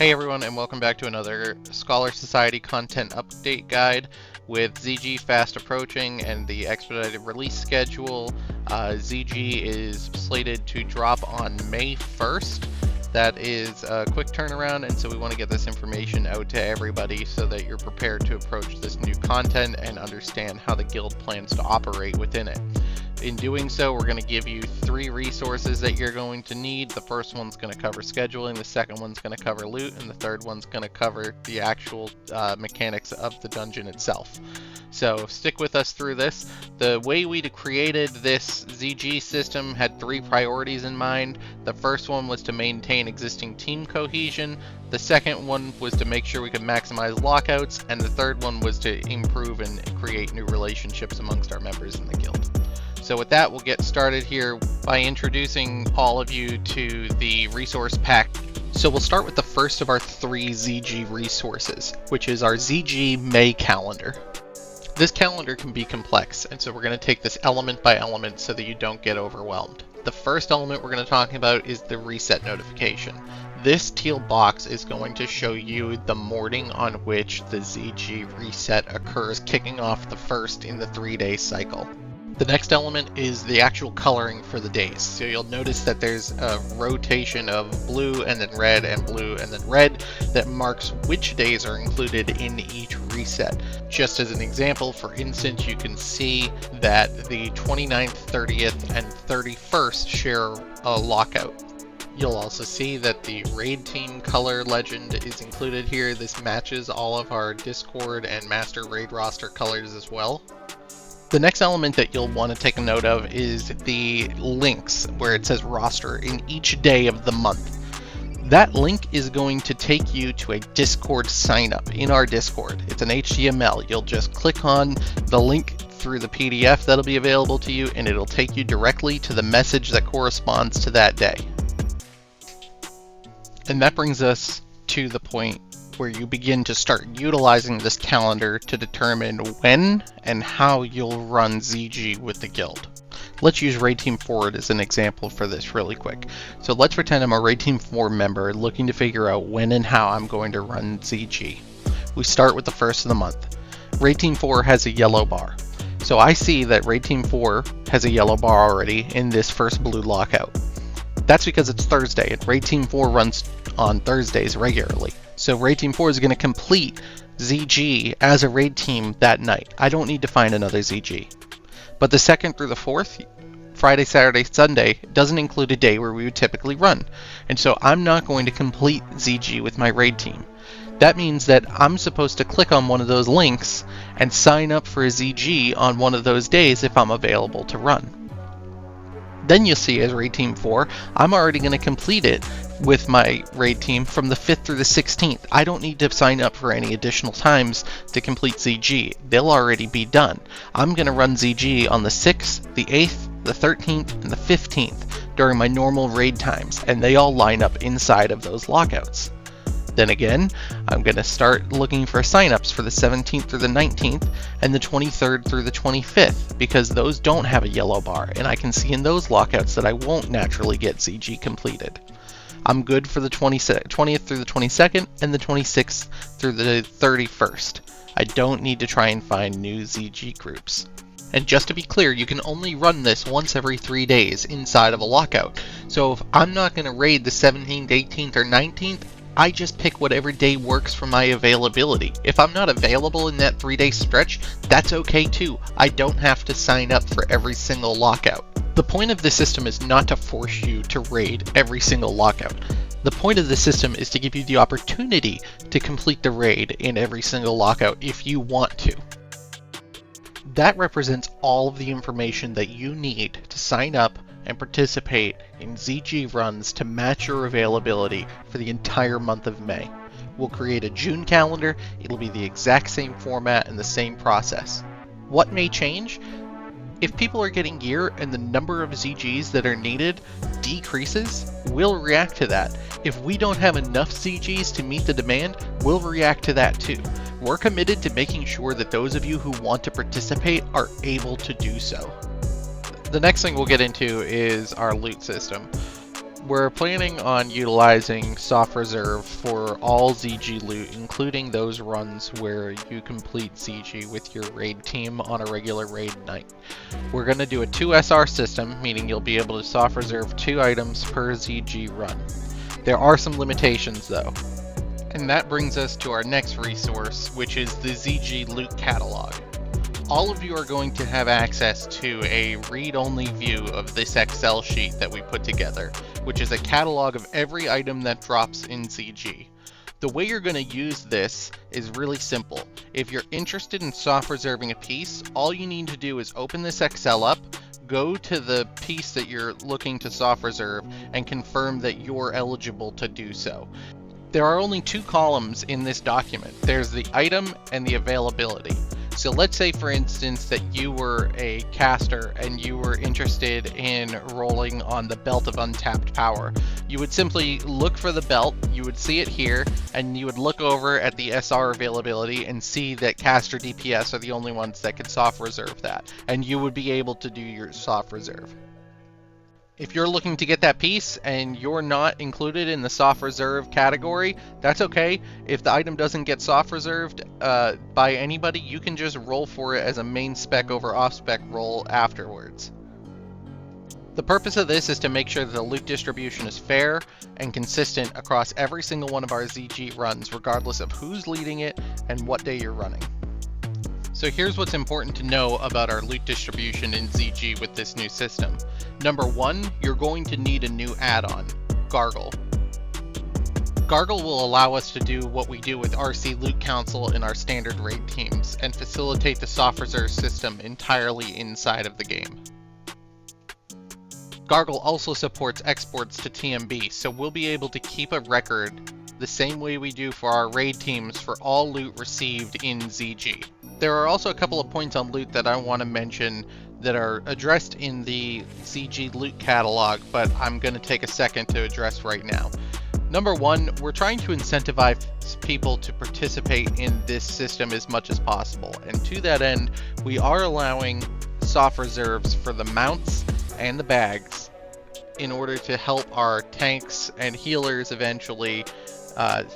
Hey everyone, and welcome back to another Scholar Society content update guide. With ZG fast approaching and the expedited release schedule, ZG is slated to drop on May 1st. That is a quick turnaround, and so we want to get this information out to everybody so that you're prepared to approach this new content and understand how the guild plans to operate within it. In doing so, we're going to give you 3 resources that you're going to need. The first one's going to cover scheduling, the second one's going to cover loot, and the third one's going to cover the actual mechanics of the dungeon itself. So stick with us through this. The way we created this ZG system had 3 priorities in mind. The first one was to maintain existing team cohesion. The second one was to make sure we could maximize lockouts. And the third one was to improve and create new relationships amongst our members in the guild. So with that, we'll get started here by introducing all of you to the resource pack. So we'll start with the first of our 3 ZG resources, which is our ZG May calendar. This calendar can be complex, and so we're going to take this element by element so that you don't get overwhelmed. The first element we're going to talk about is the reset notification. This teal box is going to show you the morning on which the ZG reset occurs, kicking off the first in the 3-day cycle. The next element is the actual coloring for the days. So you'll notice that there's a rotation of blue and then red and blue and then red that marks which days are included in each reset. Just as an example, for instance, you can see that the 29th, 30th, and 31st share a lockout. You'll also see that the raid team color legend is included here. This matches all of our Discord and master raid roster colors as well. The next element that you'll want to take a note of is the links where it says roster in each day of the month. That link is going to take you to a Discord sign up in our Discord. It's an HTML. You'll just click on the link through the PDF that'll be available to you, and it'll take you directly to the message that corresponds to that day. And that brings us to the point where you begin to start utilizing this calendar to determine when and how you'll run ZG with the guild. Let's use Raid Team Forward as an example for this really quick. So let's pretend I'm a Raid Team 4 member looking to figure out when and how I'm going to run ZG. We start with the first of the month. Raid Team 4 has a yellow bar. So I see that Raid Team 4 has a yellow bar already in this first blue lockout. That's because it's Thursday, and Raid Team 4 runs on Thursdays regularly. So Raid Team 4 is going to complete ZG as a raid team that night. I don't need to find another ZG. But the 2nd through the 4th, Friday, Saturday, Sunday, doesn't include a day where we would typically run. And so I'm not going to complete ZG with my raid team. That means that I'm supposed to click on one of those links and sign up for a ZG on one of those days if I'm available to run. Then you'll see as Raid Team 4, I'm already going to complete it with my raid team from the 5th through the 16th. I don't need to sign up for any additional times to complete ZG. They'll already be done. I'm going to run ZG on the 6th, the 8th, the 13th, and the 15th during my normal raid times, and they all line up inside of those lockouts. Then again, I'm going to start looking for signups for the 17th through the 19th and the 23rd through the 25th, because those don't have a yellow bar, and I can see in those lockouts that I won't naturally get ZG completed. I'm good for the 20th through the 22nd and the 26th through the 31st. I don't need to try and find new ZG groups. And just to be clear, you can only run this once every 3 days inside of a lockout. So if I'm not going to raid the 17th, 18th, or 19th, I just pick whatever day works for my availability. If I'm not available in that 3-day stretch, that's okay too. I don't have to sign up for every single lockout. The point of the system is not to force you to raid every single lockout. The point of the system is to give you the opportunity to complete the raid in every single lockout if you want to. That represents all of the information that you need to sign up and participate in ZG runs to match your availability for the entire month of May. We'll create a June calendar. It'll be the exact same format and the same process. What may change? If people are getting gear and the number of ZGs that are needed decreases, we'll react to that. If we don't have enough ZGs to meet the demand, we'll react to that too. We're committed to making sure that those of you who want to participate are able to do so. The next thing we'll get into is our loot system. We're planning on utilizing Soft Reserve for all ZG loot, including those runs where you complete ZG with your raid team on a regular raid night. We're going to do a 2 SR system, meaning you'll be able to Soft Reserve 2 items per ZG run. There are some limitations though. And that brings us to our next resource, which is the ZG Loot Catalog. All of you are going to have access to a read-only view of this Excel sheet that we put together, which is a catalog of every item that drops in ZG. The way you're going to use this is really simple. If you're interested in soft reserving a piece, all you need to do is open this Excel up, go to the piece that you're looking to soft reserve, and confirm that you're eligible to do so. There are only 2 columns in this document. There's the item and the availability. So let's say, for instance, that you were a caster and you were interested in rolling on the Belt of Untapped Power. You would simply look for the belt, you would see it here, and you would look over at the SR availability and see that caster DPS are the only ones that can soft reserve that, and you would be able to do your soft reserve. If you're looking to get that piece and you're not included in the soft reserve category, that's okay. If the item doesn't get soft reserved by anybody, you can just roll for it as a main spec over off spec roll afterwards. The purpose of this is to make sure that the loot distribution is fair and consistent across every single one of our ZG runs, regardless of who's leading it and what day you're running. So here's what's important to know about our loot distribution in ZG with this new system. Number 1, you're going to need a new add-on, Gargle. Gargle will allow us to do what we do with RC Loot Council in our standard raid teams and facilitate the soft reserve system entirely inside of the game. Gargle also supports exports to TMB, so we'll be able to keep a record the same way we do for our raid teams for all loot received in ZG. There are also a couple of points on loot that I want to mention that are addressed in the ZG loot catalog, but I'm going to take a second to address right now. Number 1, we're trying to incentivize people to participate in this system as much as possible, and to that end, we are allowing soft reserves for the mounts and the bags in order to help our tanks and healers eventually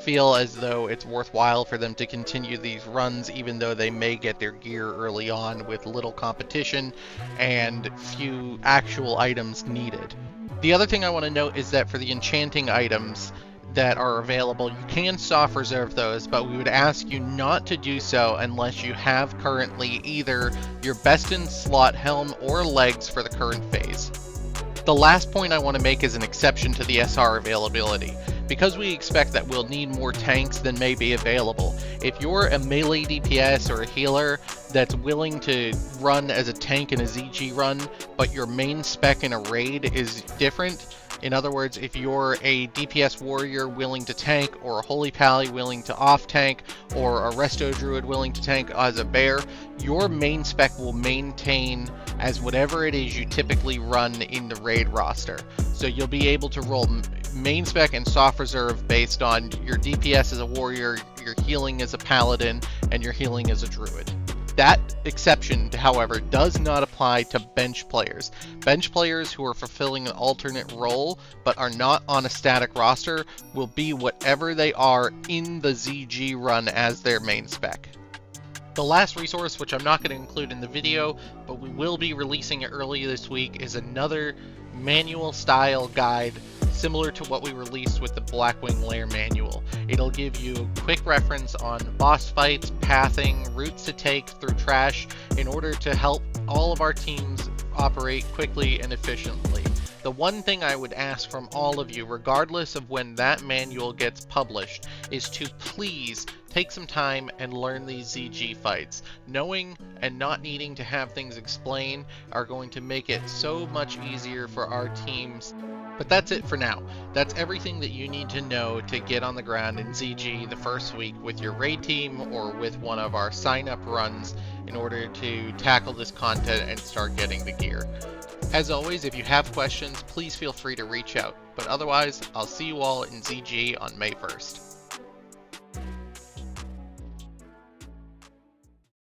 feel as though it's worthwhile for them to continue these runs, even though they may get their gear early on with little competition and few actual items needed. The other thing I want to note is that for the enchanting items that are available, you can soft reserve those, but we would ask you not to do so unless you have currently either your best in slot helm or legs for the current phase. The last point I want to make is an exception to the SR availability. Because we expect that we'll need more tanks than may be available, if you're a melee DPS or a healer that's willing to run as a tank in a ZG run, but your main spec in a raid is different, in other words, if you're a DPS warrior willing to tank, or a holy pally willing to off tank, or a resto druid willing to tank as a bear, your main spec will maintain as whatever it is you typically run in the raid roster. So you'll be able to roll main spec and soft reserve based on your DPS as a warrior, your healing as a paladin, and your healing as a druid. That exception, however, does not apply to bench players. Bench players who are fulfilling an alternate role but are not on a static roster will be whatever they are in the ZG run as their main spec. The last resource, which I'm not going to include in the video, but we will be releasing it early this week, is another manual style guide similar to what we released with the Blackwing Lair manual. It'll give you a quick reference on boss fights, pathing, routes to take through trash in order to help all of our teams operate quickly and efficiently. The one thing I would ask from all of you, regardless of when that manual gets published, is to please take some time and learn these ZG fights. Knowing and not needing to have things explained are going to make it so much easier for our teams. But that's it for now. That's everything that you need to know to get on the ground in ZG the first week with your raid team or with one of our sign-up runs in order to tackle this content and start getting the gear. As always, if you have questions, please feel free to reach out. But otherwise, I'll see you all in ZG on May 1st.